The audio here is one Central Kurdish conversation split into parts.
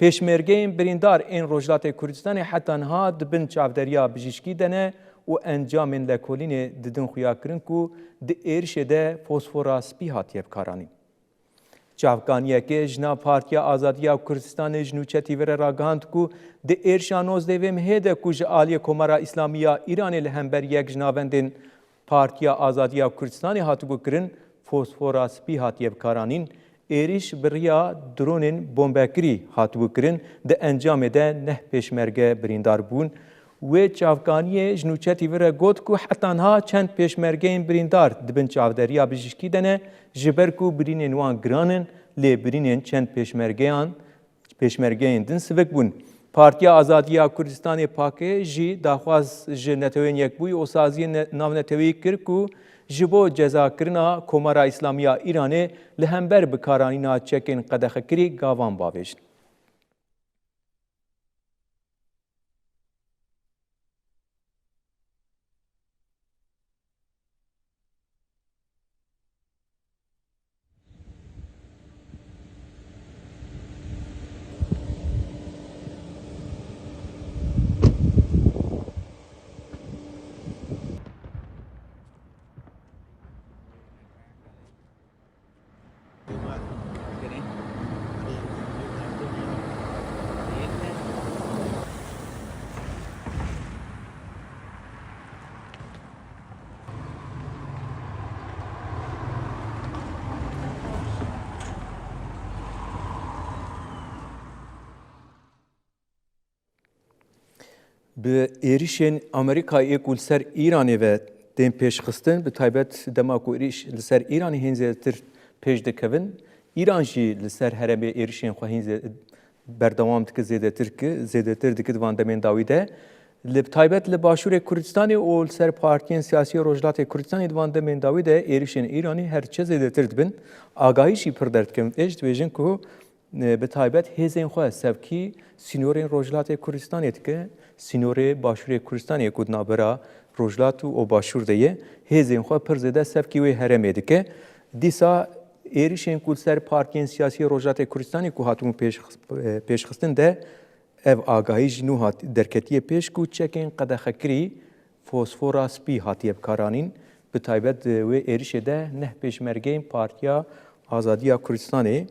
پێشمێرگەین بریندار ئێن ڕۆژهەڵاتی کوردستانی حتەنها دبن چاودێرییا بژیشکی دەنێ و ئەنجامên lêkolînê didin xuyakirin ku di êrişê de fosfora spî hatiye bikaranîn. Çavkaniyekê jina Partiya Azadiya Kurdistanê ji nûçetî ve re ragihand ku di êrişa 19 vê mehê de ku ji aliyê Komara İslamiya İranê li hemberiyek ji navendên Partiya Azadiya Kurdistanê hatibû kirin fosfora spî hatiye bikaranîn. Êriş bi riya dronên bombekirî hatibû kirin di encamê de neh pêşmerge birîndar bûn. Wê çavkaniyê ji nûçetî ve re got ku hetanha çend pêşmergeyên birîndar dibin çavderiya bijîşkî de ne ji ber ku birînên wan giran in lê birînên çend pêşmergeyên din sivik bûn. Partiya Azadiya Kurdistanê Pakê jî daxwaz ji netewên Yekbûyî û saziyên navnetewî kir ku ji bo cezakirina Komara İslamiya İranê li hember bikaranîna çekên qedexekirî gavan bavêjin. Bi êrişên Amerîkayê ku li ser Îranê ve tên pêşxistin bi taybet dema ku êriş li ser Îranê hên zêdetir pêş dikevin, Îran jî li ser heremê êrişên xwe hên berdewam dike zêdetir dike di van demên dawî de. Li taybet li Başûrê Kurdistanê û li ser partiyên siyasî Rojhilatê Kurdistanê di van demên dawî de êrişên Îranî herçe zêdetir dibin. Agahî jî pir derdikevin êj dibêjin ku bi taybet hêzên xwe sevkî sînorên Rojhilatê Kurdistanê dike. Sînorê Başûrê Kurdistanê ku di navbera Rojhilat û Başûr de ye hêzên xwe pir zêde sevkî wê heremê dike. Dîsa êrişên ku li ser partiyên siyasî Rojhilatê Kurdistanê ku hatibûn pêşxistin de ev agahî jî nû derketiye pêş ku çekên qedexekirî fosfora spî hatiye bikaranîn. Bi taybet wê êrişê de neh pêşmergeyên Partiya Azadiya Kurdistanê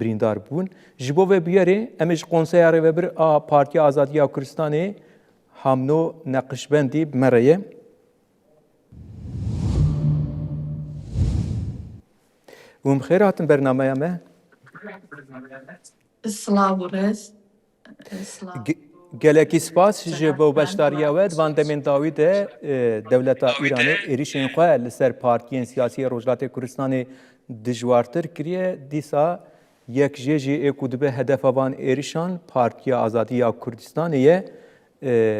birîndar bûn. Ji bo vê bûyerê em ê ji Konseya Rêvebir a Partiya Azadiya Kurdistanê Hamno Neqşbendî bi me re ye. Hûn bi xêr hatin bernameya me. Gelekî spas ji bo beşdariya we di van demên dawî de dewleta Îranê êrişên xwe li ser partiyên siyasî Rojhilatê Kurdistanê dijwartir kiriye. Dîsa yek jê jî ê ku dibe hedefa van êrişan Partiya Azadiya Kurdistanê ye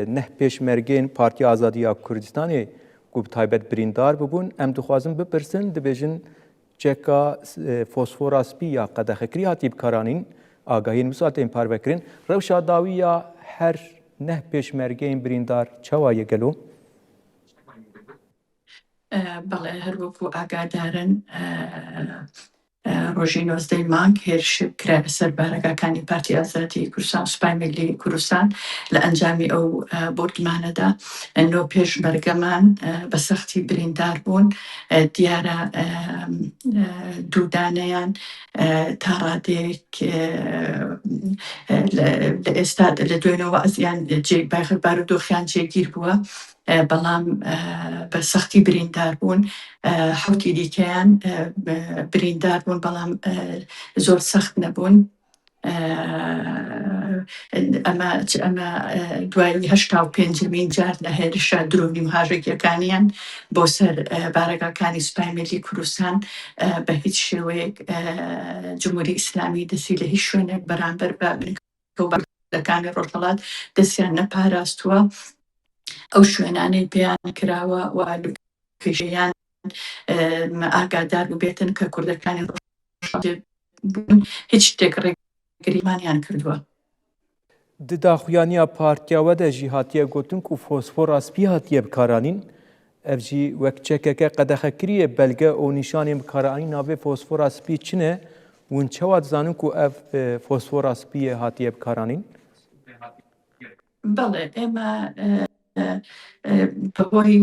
neh pêşmergeyên Partiya Azadiya Kurdistanê ku bi taybet birîndar bibûn em dixwazin bipirsin dibêjin çeka fosfora spî ya qedexekirî hatî bikaranîn agahiyên wisa tên parvekirin. Rewşa dawî ya her neh pêşmergeyên birîndar çawa ye gelo? بەڵێ هەر وەکو ئاگادارن ڕۆژی 19 مانگ هێرش کرا لەسەر بارەکەکانی پارتی ئازادی کوردستان و سوپای میلی کوردستان لە ئەنجامی ئەو بۆرگمانەدا نۆ پێشمەرگەمان بە سەختی بریندار بوون. دیارە دوودانەیان تا ڕادێک لە ئێستا لە دوێنەوە ئەزیان بارودۆخیان جێگیر بووە بەڵام بە سەختی بریندار بوون. حوتی دیکەیان بریندار بوون بەڵام زۆر سەخت نەبوون. ئەمە دوای 85مین جار لە هێرشە درۆنی و هاژێکیەکانیان بۆ سەر بارەکەکانی سوپای میلی کوردستان بە هیچ شێوەیەک جمهوری ئیسلامی دەستی لە هیچ شوێنێک بەرامبەر بە بنکەکانی ڕۆژهەڵات دەستیان نەپاراستووە. ئەو شوێنانەی پێیان کراوە و لوکیشنیان ئاگادار ببێتن کە کوردەکانی ڕۆژهەڵات بوون هیچ شتێک ڕێگریمانیان کردووە. Di daxuyaniya partiya we de jî hatiye gotin ku fosfora spî hatiye bikaranîn. Ev jî wek çekeke qedexekirî ye belge û nîşanên bikaranîna vê fosfora spî çi ne ون چواد زانن کو اف فوسفور سپیه هاتیه بکارانین؟ بەڵێ ئێمە بەهۆی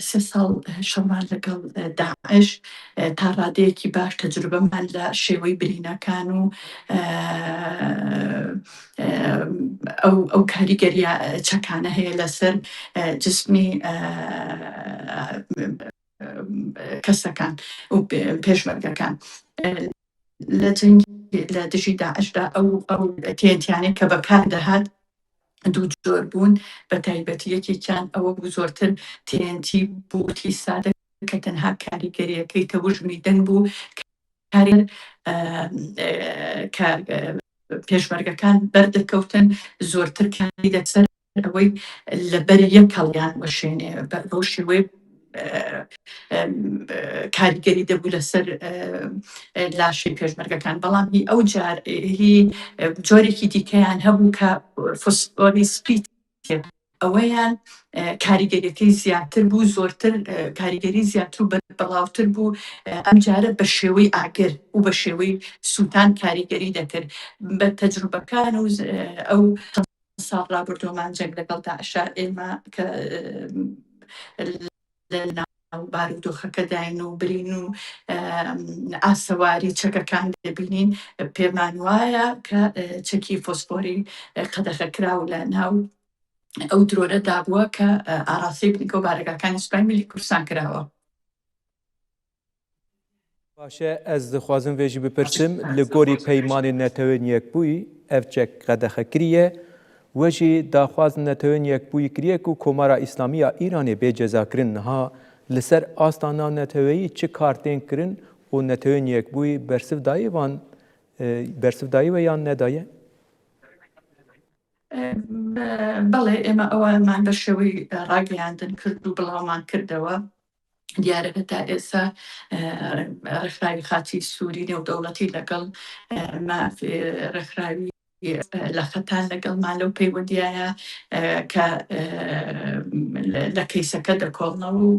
سێ ساڵ شەمان لەگەڵ داعش تا ڕادەیەکی باش تەجروبەمان لە شێوەی برینەکان و ئەو کاریگەریە چەکانە هەیە لەسەر جسمی کەسەکان و پێشمەرگەکان لە جەنگ لە دژی داعشدا ئەو تێنتیانەی کە بەکار دەهات دوو جۆر بوون بە تایبەتی یەکێکیان ئەوە بوو زۆرتر TNT بووتی سادە کە تەنها کاریگەریەکەی تەوژمی دەنگ بوو کە پێشمەرگەکان بەردەکەوتن زۆرتر کاری دەسەر ئەوەی لەبەر یەک هەڵیان وەشێنێ بەو شێوەیە کاریگەری دەبوو لەسەر لاشەی پێشمەرگەکان بەڵام هی ئەو جار هی جۆرێکی دیکەیان هەبوو کە فۆسفۆری سپیت ئەوەیان کاریگەریەکەی زیاتر بوو زۆرتر کاریگەری زیاتر و بەڵاوتر بوو ئەم جارە بە شێوەی ئاگر و بە شێوەی سووتان کاریگەری دەکرد بە تەجروبەکان و ئەو ساڵ ڕابردۆمان جەنگ لەگەڵ داعشا ئێمە کە لەناو بارودۆخەکە داین و برین و ئاسەواری چەکەکان دەبینین پێمان وایە کە چەکی فۆسفۆری قەدەغەکراو لە ناو ئەو درۆرەدا بووە کە ئاراسی بنکە و بارگاکانی سوپای میلی کوردستان کراوە. باشه ez dixwazim vê jî bipirsim li gorî peymanê netewên yekbûyî ev çek qedexe kiriye we jî daxwazin netewên yekbûyî kiriye ku Komara İslamî ya Îranê bê cezakirin niha li ser astana neteweyî çi kar tên kirin û netewên yekbûyî bersiv daye van bersiv daye ve yan nedaye? بەڵێ ئێمە ئەوەمان بە شێوەی ڕاگەیاندن کرد و بڵاومان کردەوە دیارەکە تا ئێستا ڕێکخراوی خاچی سووری نێودەوڵەتی لەگەڵ ڕێکخراوی لە خەتان لەگەڵمان لەو پەیوەندیایە کە لە کەیسەکە دەکۆڵنەوە و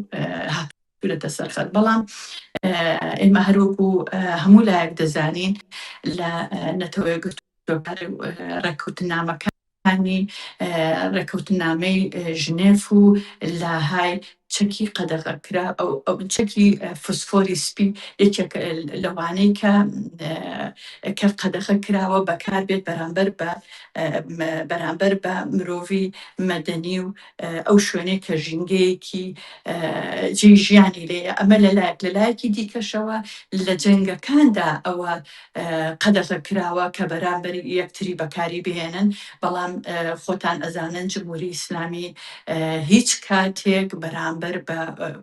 هاتوورەتە سەرخەت بەڵام ئێمە هەروەکو هەموو لایەک دەزانین لە نەتەوەی گفتوگۆکار ڕێککەوتنامەکانی ڕێککەوتنامەی ژنێف و لاهای چەکی قەدەغەکرا ئەو چەکی فۆسفۆری سپی یەکێک لەوانەی کە قەدەغە کراوە بەکار بێت بەرامبەر بە مرۆڤی مەدەنی و ئەو شوێنەی کە ژینگەیەکی جێی ژیانی لێیە ئەمە لەلایەکی دیکەشەوە لە جەنگەکاندا ئەوە قەدەغە کراوە کە بەرامبەر یەکتری بەکاری بهێنن بەڵام خۆتان ئەزانن جمهوری ئیسلامی هیچ کاتێک بەرامبەر بە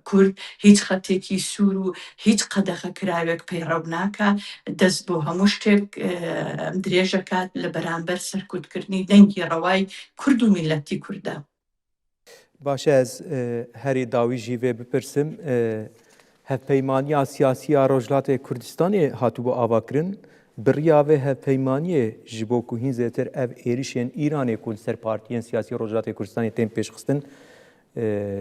کورد هیچ خەتێکی سوور و هیچ قەدەغە کراوێک پەیڕەو ناکە دەست بۆ هەموو شتێک درێژەکات لە بەرامبەر سەرکوتکردنی دەنگی ڕەوای کورد و میلەتی کوردە. باشه ez herî dawî jî vê bipirsim hevpeymaniya siyasî ya Rojhilatê Kurdistanê hatibû avakirin biriya vê hevpeymaniyê ji bo ku hîn zêtir ev êrişên Îranê ku li ser partiyên siyasî Rojhilatê Kurdistanê tên pêşxistin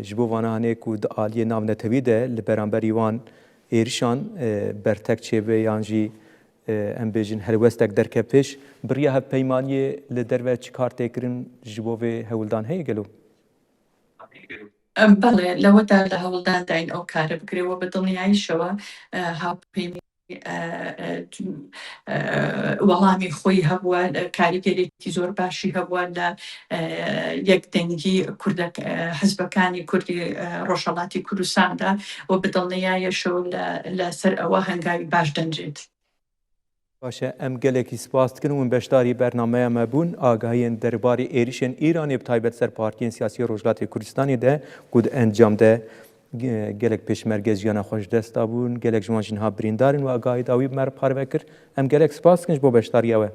ji bo vanahanê ku di aliyê navnetewî de li beramberî wan êrişan bertek çêbê yan jî em bêjin helwestek derke pêş biriya hevpeymaniyê li derve çi kar têkirin ji bo vê hewildan heye gelo؟ بەڵێ لەوەدا لە هەوڵدان داین ئەو کارە بکرێەوە بە دڵنیاییشەوە هاوپەیمی وەڵامی خۆی هەبووە کاریگەرێکی زۆر باشی هەبووە لە یەکدەنگی حزبەکانی کوردی ڕۆژهەڵاتی کوردستاندا و بە دڵنیاییشەوە لەسەر ئەوە هەنگاوی باش دەنجێت. باشه ام gelekî spas dikin û beşdarî bernameya me bûn agahiyên derbarê êrişên Îranê bi taybet ser partiyên siyasî Rojhilatê Kurdistanê de ku di encam de gelek pêşmerge jiyana xwe ji dest dabûn gelek ji wan jî niha birîndarin û agahî dawî mer parve kir em gelek spas dikin ji bo beşdariya we.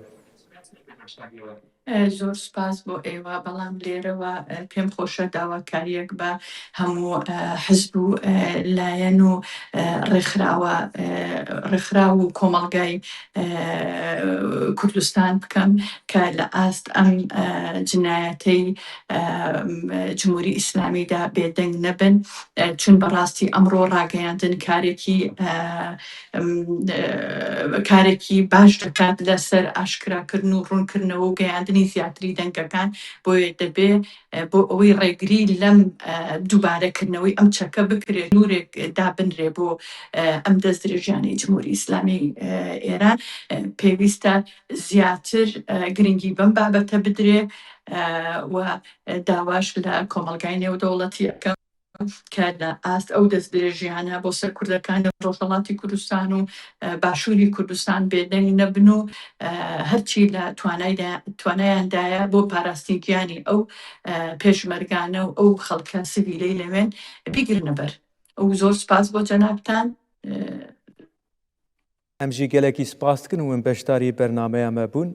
زۆر سپاس بۆ ئێوە بەڵام لێرەوە پێم خۆشە داواکاریەک بە هەموو حزب و لایەن و ڕێکخرا و کۆمەڵگای کوردستان بکەم کە لە ئاست ئەم جنایەتەی جمهوری ئیسلامیدا بێدەنگ نەبن چون بەڕاستی ئەمڕۆ ڕاگەیاندن کارێکی باش دەکات لەسەر ئاشکراکردن و ڕوونکردنەوە و گەیاندنی زیاتری دەنگەکان بۆیە دەبێ بۆ ئەوەی ڕێگری لەم دووبارەکردنەوەی ئەم چەکە بکرێت نورێک دابنرێ بۆ ئەم دەستدرێژیانەی جمهوری ئیسلامی ئێران پێویستە زیاتر گرنگی بەم بابەتە بدرێ و داواش لە کۆمەڵگای نێودەوڵەتی ئەەکەم کە لە ئاست ئەو دەستدرێژیانە بۆ سەر کوردەکان ڕۆژهەڵاتی کوردستان و باشووری کوردستان بێدەنگ نەبن و هەرچی لە توانایاندایە بۆ پاراستنی گیانی ئەو پێشمەرگانە و ئەو خەڵکە سڤیلەی لەوێن بیگرنە بەر. ئەو زۆر سپاس بۆ جەنابتان. ئەم ژی گەلێکی سپاس دکن و من بەشداری بەرنامەیە مەبوون.